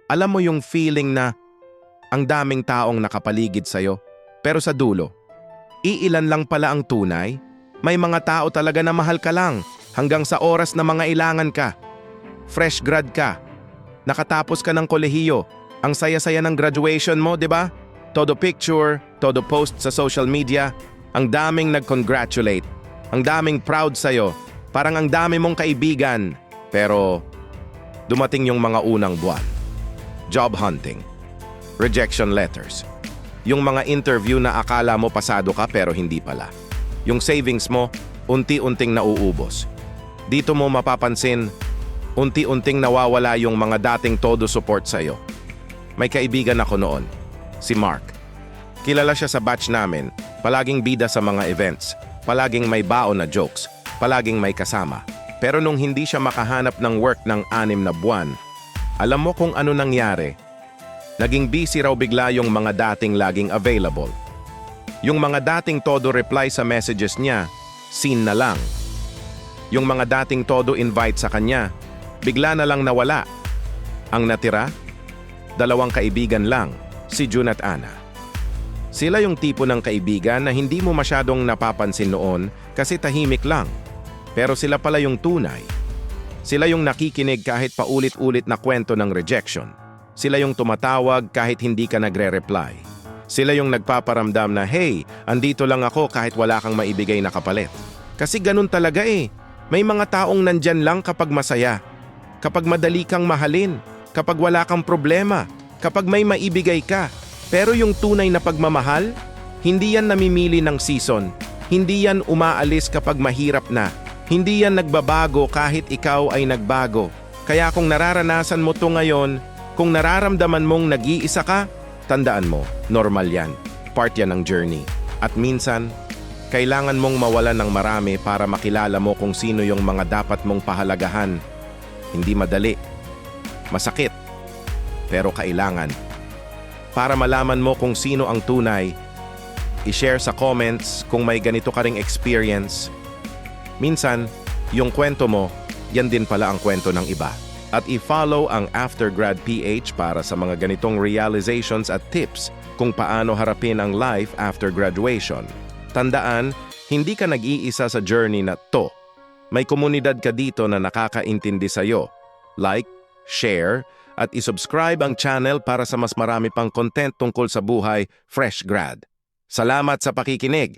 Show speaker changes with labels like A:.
A: Alam mo yung feeling na ang daming taong nakapaligid sa'yo, pero sa dulo, iilan lang pala ang tunay? May mga tao talaga na mahal ka lang hanggang sa oras na mga ilangan ka. Fresh grad ka, nakatapos ka ng kolehiyo, ang saya-saya ng graduation mo, di ba? Todo picture, todo post sa social media, ang daming nag-congratulate, ang daming proud sa'yo, parang ang dami mong kaibigan. Pero dumating yung mga unang buwan. Job hunting, rejection letters, yung mga interview na akala mo pasado ka pero hindi pala. Yung savings mo, unti-unting nauubos. Dito mo mapapansin, unti-unting nawawala yung mga dating todo support sa'yo. May kaibigan ako noon, si Mark. Kilala siya sa batch namin, palaging bida sa mga events, palaging may baon na jokes, palaging may kasama. Pero nung hindi siya makahanap ng work ng 6 na buwan, alam mo kung ano nangyari? Naging busy raw bigla yung mga dating laging available. Yung mga dating todo reply sa messages niya, seen na lang. Yung mga dating todo invite sa kanya, bigla na lang nawala. Ang natira? 2 kaibigan lang, si June at Anna. Sila yung tipo ng kaibigan na hindi mo masyadong napapansin noon kasi tahimik lang. Pero sila pala yung tunay. Sila yung nakikinig kahit paulit-ulit na kwento ng rejection. Sila yung tumatawag kahit hindi ka nagre-reply. Sila yung nagpaparamdam na, hey, andito lang ako kahit wala kang maibigay na kapalit. Kasi ganun talaga eh. May mga taong nandyan lang kapag masaya. Kapag madali kang mahalin. Kapag wala kang problema. Kapag may maibigay ka. Pero yung tunay na pagmamahal, hindi yan namimili ng season. Hindi yan umaalis kapag mahirap na. Hindi yan nagbabago kahit ikaw ay nagbago. Kaya kung nararanasan mo to ngayon, kung nararamdaman mong nag-iisa ka, tandaan mo, normal yan. Part yan ng journey. At minsan, kailangan mong mawalan ng marami para makilala mo kung sino yung mga dapat mong pahalagahan. Hindi madali. Masakit. Pero kailangan. Para malaman mo kung sino ang tunay, i-share sa comments kung may ganito ka ring experience. Minsan, yung kwento mo, yan din pala ang kwento ng iba. At i-follow ang Aftergrad PH para sa mga ganitong realizations at tips kung paano harapin ang life after graduation. Tandaan, hindi ka nag-iisa sa journey na to. May komunidad ka dito na nakakaintindi sa'yo. Like, share, at isubscribe ang channel para sa mas marami pang content tungkol sa buhay Fresh Grad. Salamat sa pakikinig!